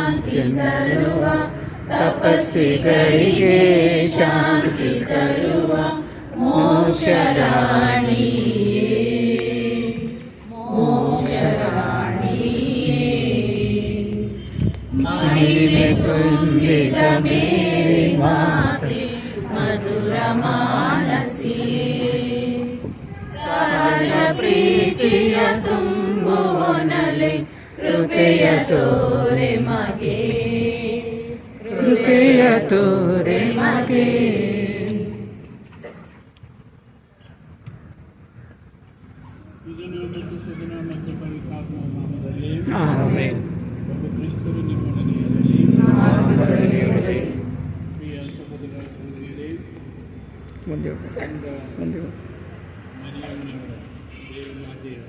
ಶಾಂತಿ ತರುವ ತಪಸ್ವಿಗಳಿಗೆ ಶಾಂತಿ ತರುವ ಮೋಕ್ಷರಾಣಿ ಮಹಿಮೆ ತುಂಬಿದ ಮೇರಿ ಮಾತೆ ಮಧುರ ಮಾನಸಿ ಸಹಜ ಪ್ರೀತಿಯ ತುಂಬುವನಲೆ ಕೃಪೆಯ ತೋರೆ ಮಗೆ ಕೃಪೆಯ ತೋರೆ ಮಗೆ ಆಮೆನ್. ಕ್ರಿಸ್ತರು ಪ್ರಿಯ ಸಹೋದರ ಸಹೋದರಿಯರೇ, ಮರಿಯಮ್ಮನವರ ದೇವಮಾತೆಯ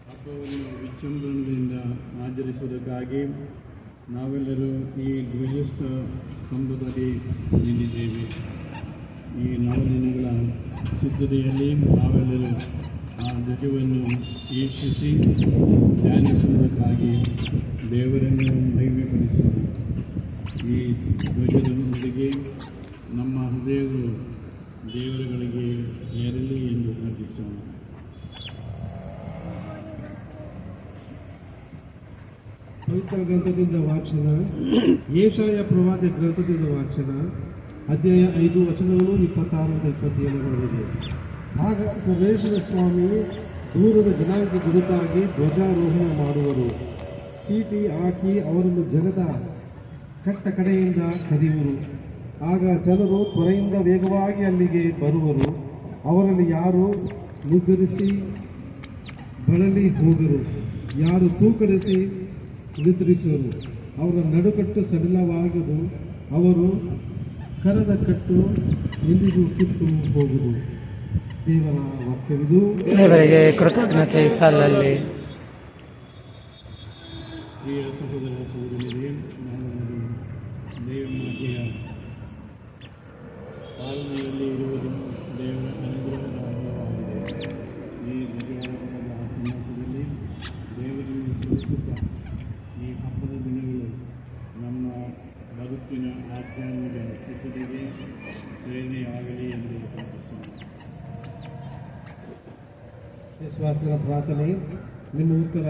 ಹಬ್ಬವನ್ನು ವಿಜೃಂಭಣೆಯಿಂದ ಆಚರಿಸುವುದಕ್ಕಾಗಿ ನಾವೆಲ್ಲರೂ ಈ ಧ್ವಜೋತ್ಸವ ಸ್ತಂಭದಲ್ಲಿ ನಿಂತಿದ್ದೇವೆ. ಈ 4 ದಿನಗಳ ಸಿದ್ಧತೆಯಲ್ಲಿ ನಾವೆಲ್ಲರೂ ಆ ಧ್ವಜವನ್ನು ವೀಕ್ಷಿಸಿ ಧ್ಯಾನಿಸುವುದಕ್ಕಾಗಿ ದೇವರನ್ನು ಮಹಿಮೆಪಡಿಸೋಣ. ಈ ಧ್ವಜದೊಂದಿಗೆ ನಮ್ಮ ಹೃದಯಗಳು ದೇವರುಗಳಿಗೆ ಏರಲಿ ಎಂದು ಪ್ರಾರ್ಥಿಸೋಣ. ಪವಿತ್ರ ಗ್ರಂಥದಿಂದ ವಾಚನ. ಯೆಶಾಯ ಪ್ರವಾದಿ ಗ್ರಂಥದಿಂದ ವಾಚನ. ಅಧ್ಯಾಯ 5 ವಚನಗಳು 26-27 ಆಗ ಸರ್ವೇಶ್ವರ ಸ್ವಾಮಿಯು ದೂರದ ಜನಾಂಗಕ್ಕೆ ಗುರುತಾಗಿ ಧ್ವಜಾರೋಹಣ ಮಾಡುವರು. ಚೀಟಿ ಹಾಕಿ ಅವರನ್ನು ಜಗದ ಕಟ್ಟ ಕಡೆಯಿಂದ ಕರೆಯುವರು. ಆಗ ಜನರು ತ್ವರೆಯಿಂದ ವೇಗವಾಗಿ ಅಲ್ಲಿಗೆ ಬರುವರು. ಅವರಲ್ಲಿ ಯಾರು ನಿರ್ಧರಿಸಿ ಬಳಲಿ ಹೋಗರು, ಯಾರು ತೂಕಡಿಸಿ ನಿದ್ರಿಸುವರು. ಅವರ ನಡುಕಟ್ಟು ಸಡಿಲವಾಗದು, ಅವರು ಕರದ ಕಟ್ಟು ಎಂದಿಗೂ ಕಿತ್ತು ಹೋಗುವುದು. ದೇವರ ವಾಕ್ಯವಿದು. ದೇವರಿಗೆ ಕೃತಜ್ಞತೆ ಸಲ್ಲಲಿ. ಪ್ರಿಯ ಸಹೋದರ ಸಹೋದರಿಯರೇ, ನಾವು ದೇವಮಾತೆಯ ಪಾಲನೆಯಲ್ಲಿ ಇರುವುದು ದೇವರ ಅನುಗ್ರಹದ ಹಬ್ಬವಾಗಿದೆ. ಈ ಧ್ವಜಾರೋಹಣದ ಸಂದರ್ಭದಲ್ಲಿ ದೇವರನ್ನು ಸ್ಮರಿಸುತ್ತಾ ಈ ಹಬ್ಬದ ದಿನಗಳು ನಮ್ಮ ಬದುಕಿನ ಆಧ್ಯಾತ್ಮಿಕ ಸ್ಥಿತಿಗೆ ಪ್ರೇರಣೆಯಾಗಲಿ ಎಂದು ಪ್ರಾರ್ಥಿಸೋಣ. ವಿಶ್ವಾಸದ ಪ್ರಾರ್ಥನೆ. ನಿಮ್ಮ ಉತ್ತರ: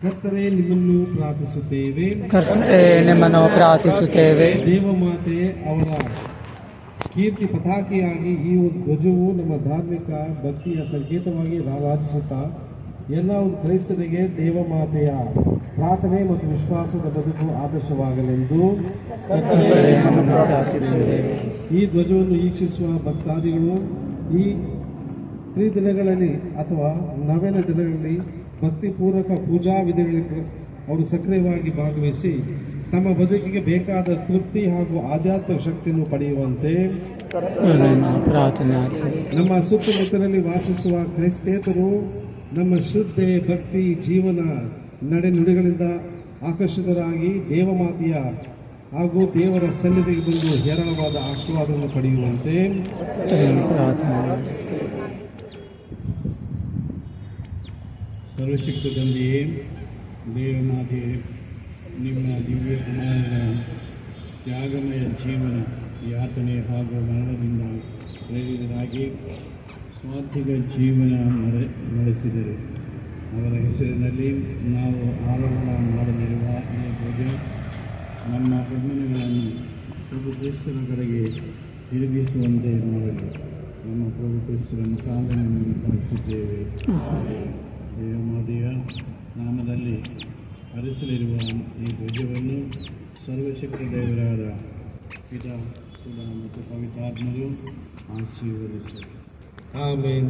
ಕರ್ತರೇ, ನಿಮ್ಮನ್ನು ಪ್ರಾರ್ಥಿಸುತ್ತೇವೆ. ಕರ್ತರೇ, ನಿಮ್ಮನ್ನು ಪ್ರಾರ್ಥಿಸುತ್ತೇವೆ. ದೇವಮಾತೆ ಅವರ ಕೀರ್ತಿ ಪತಾಕೆಯಾಗಿ ಈ ಒಂದು ಧ್ವಜವು ನಮ್ಮ ಧಾರ್ಮಿಕ ಭಕ್ತಿಯ ಸಂಕೇತವಾಗಿ ರಾರಾಜಿಸುತ್ತಾ ಎಲ್ಲ ಕ್ರೈಸ್ತರಿಗೆ ದೇವಮಾತೆಯ ಪ್ರಾರ್ಥನೆ ಮತ್ತು ವಿಶ್ವಾಸದ ಬದುಕು ಆದರ್ಶವಾಗಲೆಂದು ಈ ಧ್ವಜವನ್ನು ವೀಕ್ಷಿಸುವ ಭಕ್ತಾದಿಗಳು ಈ 3 ದಿನಗಳಲ್ಲಿ ಅಥವಾ 9ನೇ ದಿನಗಳಲ್ಲಿ ಭಕ್ತಿಪೂರ್ವಕ ಪೂಜಾ ವಿಧಿಗಳಲ್ಲಿ ಅವರು ಸಕ್ರಿಯವಾಗಿ ಭಾಗವಹಿಸಿ ತಮ್ಮ ಬದುಕಿಗೆ ಬೇಕಾದ ತೃಪ್ತಿ ಹಾಗೂ ಆಧ್ಯಾತ್ಮಿಕ ಶಕ್ತಿಯನ್ನು ಪಡೆಯುವಂತೆ ನಮ್ಮ ಸುತ್ತಮುತ್ತಲಲ್ಲಿ ವಾಸಿಸುವ ಕ್ರೈಸ್ತೇತರು ನಮ್ಮ ಶ್ರದ್ಧೆ, ಭಕ್ತಿ, ಜೀವನ, ನಡೆನುಡಿಗಳಿಂದ ಆಕರ್ಷಿತರಾಗಿ ದೇವಮಾತೆಯ ಹಾಗೂ ದೇವರ ಸನ್ನಿಧಿಗೆ ಬಂದು ಹೇರಳವಾದ ಆಶೀರ್ವಾದವನ್ನು ಪಡೆಯುವಂತೆ ಸರ್ವಶಕ್ತ ತಂದೆಯೇ, ದೇವಮಾತೆ ನಿಮ್ಮ ದಿವ್ಯ ಕುಮಾರನ ತ್ಯಾಗಮಯ ಜೀವನ, ಯಾತನೆ ಹಾಗೂ ಮರಣದಿಂದ ಪ್ರೇರಿತರಾಗಿ ಸ್ವಾರ್ಥಿಕ ಜೀವನ ನಡೆಸಿದರು. ಅವರ ಹೆಸರಿನಲ್ಲಿ ನಾವು ಆರೋಹಣ ಮಾಡಲಿರುವ ಈ ಧ್ವಜ ನಮ್ಮ ಗಮನಗಳನ್ನು ಪ್ರಭು ಕ್ರಿಸ್ತನ ಕಡೆಗೆ ತಿರುಗಿಸುವಂತೆ ಮಾಡಲು ನಮ್ಮ ಪ್ರಭು ಕ್ರಿಸ್ತನ ಮುಖಾಂತರವನ್ನು ಪ್ರಾರ್ಥಿಸುತ್ತೇವೆ. ದೇವಮಾತೆಯ ನಾಮದಲ್ಲಿ ಹರಿಸಲಿರುವ ಈ ಧ್ವಜವನ್ನು ಸರ್ವಶಕ್ತ ದೇವರಾದ ಪಿತಾ, ಸುಧಾ ಮತ್ತು ಪವಿತ್ರಾತ್ಮರು ಆಶೀರ್ವದಿಸುತ್ತಾರೆ. ಆಮೇನ್.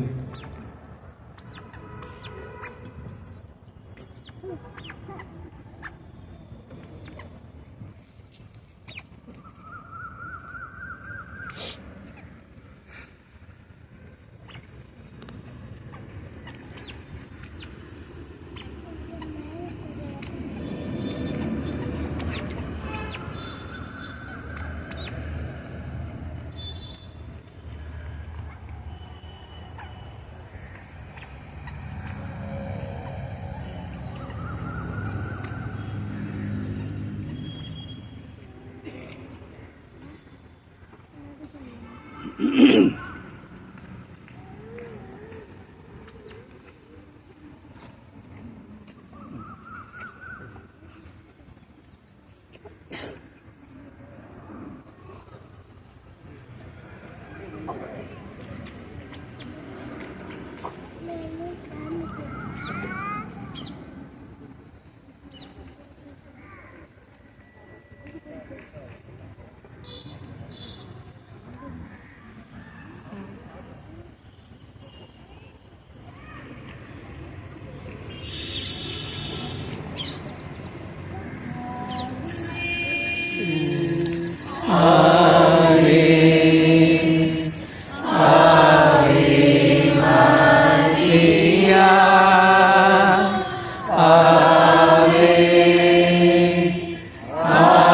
ಆ